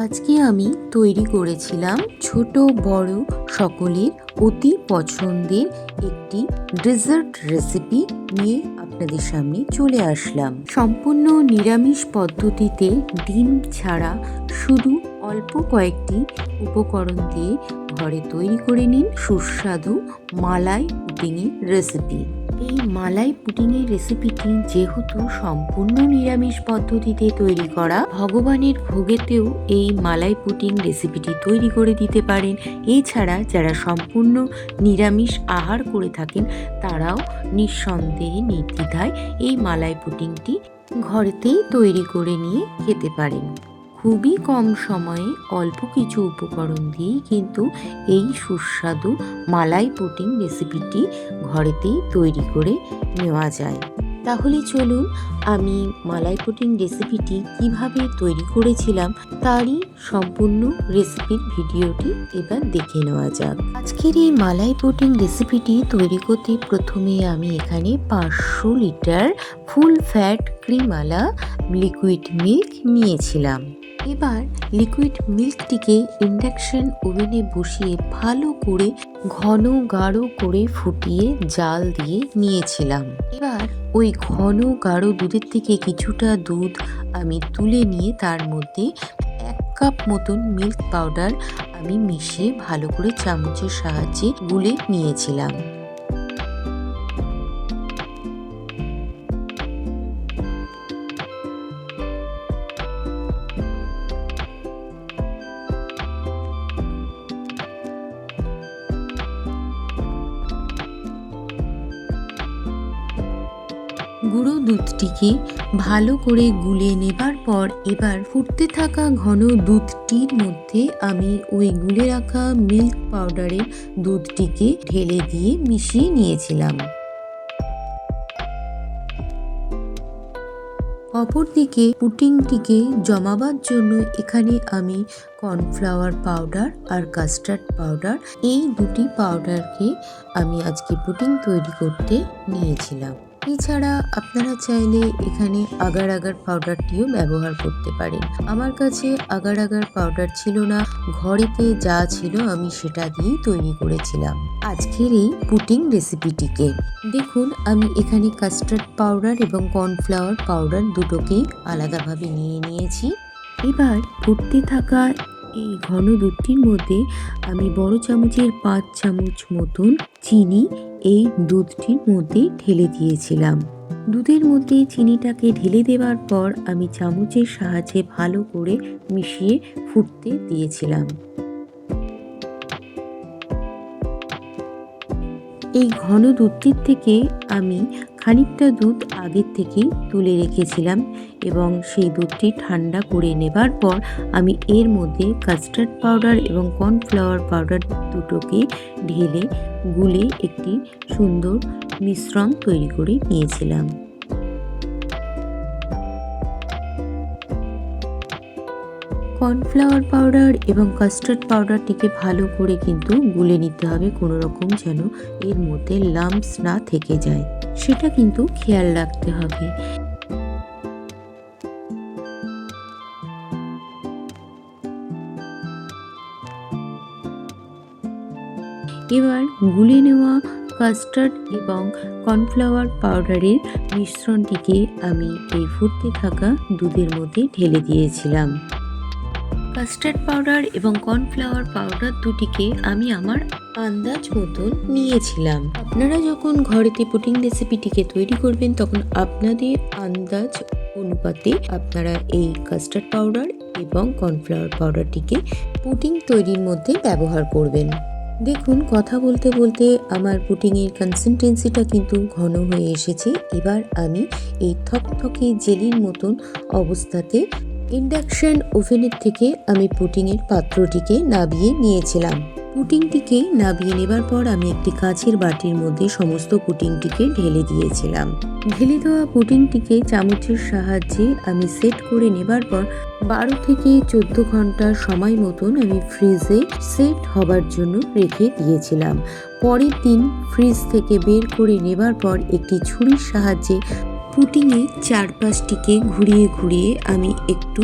আজকে আমি তৈরি করেছিলাম ছোট বড় সকলের অতি পছন্দের একটি ডেজার্ট রেসিপি নিয়ে আপনাদের সামনে চলে আসলাম। সম্পূর্ণ নিরামিষ পদ্ধতিতে ডিম ছাড়া শুধু অল্প কয়েকটি উপকরণ দিয়ে ঘরে তৈরি করে নিন সুস্বাদু মালাই পুডিংয়ের রেসিপি। এই মালাই পুডিংয়ের রেসিপিটি যেহেতু সম্পূর্ণ নিরামিষ পদ্ধতিতে তৈরি করা, ভগবানের ভোগেতেও এই মালাই পুডিং রেসিপিটি তৈরি করে দিতে পারেন। এছাড়া যারা সম্পূর্ণ নিরামিষ আহার করে থাকেন তারাও নিঃসন্দেহে নির্দ্বিধায় এই মালাই পুডিংটি ঘরেতেই তৈরি করে নিয়ে খেতে পারেন। খুবই কম সময়ে অল্প কিছু উপকরণ দিয়েই কিন্তু এই সুস্বাদু মালাই পুডিং রেসিপিটি ঘরেতেই তৈরি করে নেওয়া যায়। তাহলে চলুন আমি মালাই পুডিং রেসিপিটি কিভাবে তৈরি করেছিলাম তারই সম্পূর্ণ রেসিপির ভিডিওটি এবার দেখে নেওয়া যাক। আজকের এই মালাই পুডিং রেসিপিটি তৈরি করতে প্রথমে আমি এখানে 500 লিটার ফুল ফ্যাট ক্রিমওয়ালা লিকুইড মিল্ক নিয়েছিলাম। এবার লিকুইড মিল্কটিকে ইন্ডাকশন ওভেনে বসিয়ে ভালো করে ঘন গাঢ় করে ফুটিয়ে জাল দিয়ে নিয়েছিলাম। এবার ওই ঘন গাঢ় দুধের থেকে কিছুটা দুধ আমি তুলে নিয়ে তার মধ্যে 1 কাপ মতন মিল্ক পাউডার আমি মিশিয়ে ভালো করে চামচের সাহায্যে গুলে নিয়েছিলাম। গুঁড়ো দুধটিকে ভালো করে গুলে নেবার পর এবার ফুটতে থাকা ঘন দুধটির মধ্যে আমি ওই গুলে রাখা মিল্ক পাউডারের দুধটিকে ঢেলে দিয়ে মিশিয়ে নিয়েছিলাম। অপরদিকে পুডিংটিকে জমাবার জন্য এখানে আমি কর্নফ্লাওয়ার পাউডার আর কাস্টার্ড পাউডার এই দুটি পাউডারকে আমি আজকে পুডিং তৈরি করতে নিয়েছিলাম। এছাড়া আপনারা চাইলে এখানে আগার আগার পাউডারটিও ব্যবহার করতে পারেন। আমার কাছে আগার আগার পাউডার ছিল না, ঘরেতে যা ছিল আমি সেটা দিয়েই তৈরি করেছিলাম আজকের এই পুডিং রেসিপিটিকে। দেখুন আমি এখানে কাস্টার্ড পাউডার এবং কর্নফ্লাওয়ার পাউডার দুটোকেই আলাদাভাবে নিয়ে নিয়েছি। এবার ফুটতে থাকা এই ঘন দুধটির মধ্যে আমি বড় চামচের 5 চামচ মতন চিনি এই দুধটির মধ্যে ঢেলে দিয়েছিলাম। দুধের মধ্যে চিনিটাকে ঢেলে দেওয়ার পর আমি চামচের সাহায্যে ভালো করে মিশিয়ে ফুটতে দিয়েছিলাম। এই ঘন দুধটির থেকে আমি খানিকটা দুধ আগের থেকেই তুলে রেখেছিলাম এবং সেই দুধটি ঠান্ডা করে নেবার পর আমি এর মধ্যে কাস্টার্ড পাউডার এবং কর্নফ্লাওয়ার পাউডার দুটোকে ঢেলে গুলে একটি সুন্দর মিশ্রণ তৈরি করে নিয়েছিলাম। কর্নফ্লাওয়ার পাউডার এবং কাস্টার্ড পাউডারটিকে ভালো করে কিন্তু গুলে নিতে হবে, কোনো রকম যেন এর মধ্যে লাম্পস না থেকে যায় সেটা কিন্তু খেয়াল রাখতে হবে। এবার গুলে নেওয়া কাস্টার্ড এবং কর্নফ্লাওয়ার পাউডারের মিশ্রণটিকে আমি এই ফুটতে থাকা দুধের মধ্যে ঢেলে দিয়েছিলাম। কাস্টার্ড পাউডার এবং কর্নফ্লাওয়ার পাউডার দুটিকে আমি আমার আন্দাজ মতন নিয়েছিলাম। আপনারা যখন ঘরেতে পুডিং রেসিপিটিকে তৈরি করবেন তখন আপনাদের আন্দাজ অনুপাতে আপনারা এই কাস্টার্ড পাউডার এবং কর্নফ্লাওয়ার পাউডারটিকে পুডিং তৈরির মধ্যে ব্যবহার করবেন। দেখুন কথা বলতে বলতে আমার পুডিংয়ের কনসিস্টেন্সিটা কিন্তু ঘন হয়ে এসেছে। এবার আমি এই থকথকে জেলির মতন অবস্থাতে ইন্ডাকশন ওভেনের থেকে আমি পুডিংয়ের পাত্রটিকে নামিয়ে নিয়েছিলাম। পুডিংটিকে নামিয়ে নেবার পর আমি একটি কাঁচের বাটির মধ্যে সমস্ত পুডিংটিকে ঢেলে দিয়েছিলাম। ঢেলে দেওয়া পুডিংটিকে চামচের সাহায্যে আমি সেট করে নেবার পর 12 থেকে 14 ঘন্টা সময় মতন আমি ফ্রিজে সেট হবার জন্য রেখে দিয়েছিলাম। পরের দিন ফ্রিজ থেকে বের করে নেবার পর একটি ছুরির সাহায্যে পুডিংয়ের চারপাশটিকে ঘুরিয়ে ঘুরিয়ে আমি একটু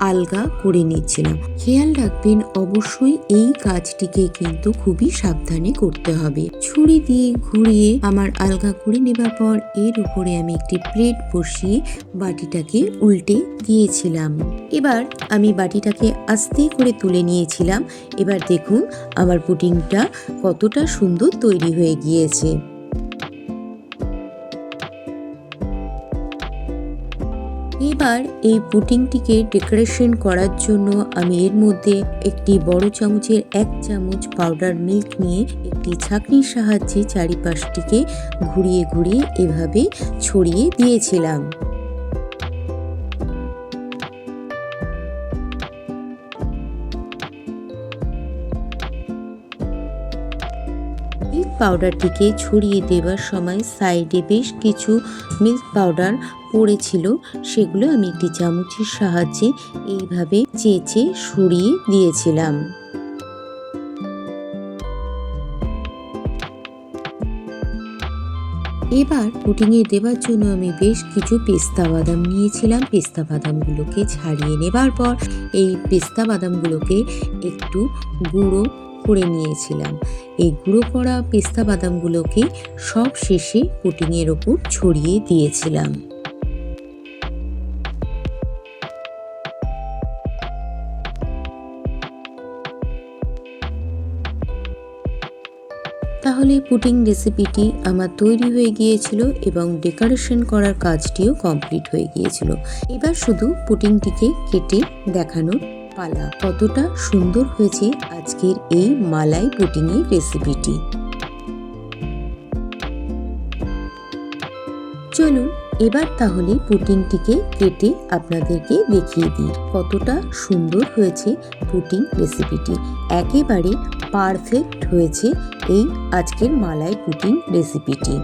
আলগা করে নিচ্ছিলাম। খেয়াল রাখবেন অবশ্যই এই কাজটিকে কিন্তু খুবই সাবধানে করতে হবে। ছুরি দিয়ে ঘুরিয়ে আমার আলগা করে নেবার পর এর উপরে আমি একটি প্লেট বসিয়ে বাটিটাকে উল্টে দিয়েছিলাম। এবার আমি বাটিটাকে আস্তে করে তুলে নিয়েছিলাম। এবার দেখুন আমার পুডিংটা কতটা সুন্দর তৈরি হয়ে গিয়েছে। এবার এই পুডিংটিকে ডেকোরেশন করার জন্য আমি এর মধ্যে একটি বড় চামচের 1 চামচ পাউডার মিল্ক নিয়ে একটি ছাঁকনির সাহায্যে চারিপাশটিকে ঘুরিয়ে ঘুরিয়ে এভাবে ছড়িয়ে দিয়েছিলাম। মিল্ক পাউডারটিকে ছড়িয়ে দেবার সময় সাইডে বেশ কিছু মিল্ক পাউডার পড়েছিল, সেগুলো আমি একটি চামচের সাহায্যে এইভাবে চেঁচে সরিয়ে দিয়েছিলাম। এবার পুডিংয়ে দেবার জন্য আমি বেশ কিছু পেস্তা বাদাম নিয়েছিলাম। পেস্তা বাদামগুলোকে ছাড়িয়ে নেবার পর এই পেস্তা বাদামগুলোকে একটু গুঁড়ো করে নিয়েছিলাম। এই গুঁড়ো করা পেস্তা বাদামগুলোকে সব শেষে পুডিংয়ের ওপর ছড়িয়ে দিয়েছিলাম। তাহলে পুডিং রেসিপিটি আমার তৈরি হয়ে গিয়েছিল এবং ডেকোরেশন করার কাজটিও কমপ্লিট হয়ে গিয়েছিল। এবার শুধু পুডিংটিকে কেটে দেখানোর পালা। কতটা সুন্দর হয়েছে আজকের এই মালাই পুডিংয়ের রেসিপিটি। চলুন এবার তাহলে পুডিংটিকে কেটে আপনাদেরকে দেখিয়ে দিই কতটা সুন্দর হয়েছে পুডিং রেসিপিটি। একেবারে পারফেক্ট হয়েছে এই আজকের মালাই পুডিং রেসিপিটি।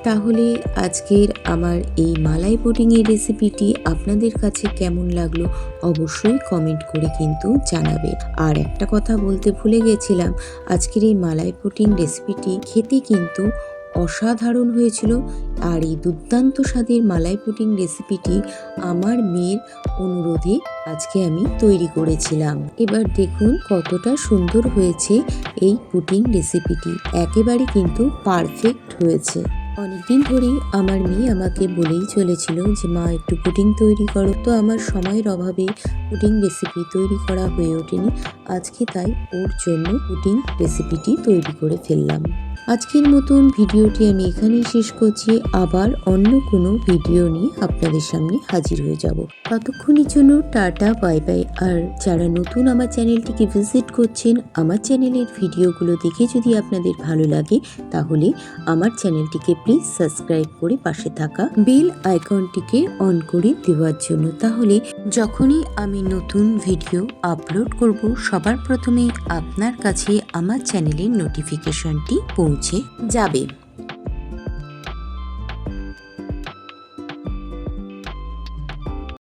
তাহলে আজকের আমার এই মালাই পুডিংয়ের রেসিপিটি আপনাদের কাছে কেমন লাগলো অবশ্যই কমেন্ট করে কিন্তু জানাবেন। আর একটা কথা বলতে ভুলে গেছিলাম, আজকের এই মালাই পুডিং রেসিপিটি খেতে কিন্তু অসাধারণ হয়েছিল। আর এই দুর্দান্ত স্বাদের মালাই পুডিং রেসিপিটি আমার মেয়ের অনুরোধে আজকে আমি তৈরি করেছিলাম। এবার দেখুন কতটা সুন্দর হয়েছে এই পুডিং রেসিপিটি। একেবারে কিন্তু পারফেক্ট হয়েছে। অনেকদিন ধরেই আমার মেয়ে আমাকে বলেই চলেছিল যে মা একটু পুডিং তৈরি করো, তো আমার সময়ের অভাবে পুডিং রেসিপি তৈরি করা হয়ে ওঠেনি। আজকে তাই ওর জন্য পুডিং রেসিপিটি তৈরি করে ফেললাম। আজকের মতন ভিডিওটি আমি এখানেই শেষ করছি। আবার অন্য কোনো ভিডিও নিয়ে আপনাদের সামনে হাজির হয়ে যাব। ততক্ষণের জন্য টাটা, বাই বাই। আর যারা নতুন আমার চ্যানেলটিকে ভিজিট করছেন, আমার চ্যানেলের ভিডিওগুলো দেখে যদি আপনাদের ভালো লাগে তাহলে আমার চ্যানেলটিকে প্লিজ সাবস্ক্রাইব করে পাশে থাকা বেল আইকনটিকে অন করে দেওয়ার জন্য। তাহলে যখনই আমি নতুন ভিডিও আপলোড করব সবার প্রথমে আপনার কাছে আমার চ্যানেলের নোটিফিকেশনটি পৌঁছে যাবে।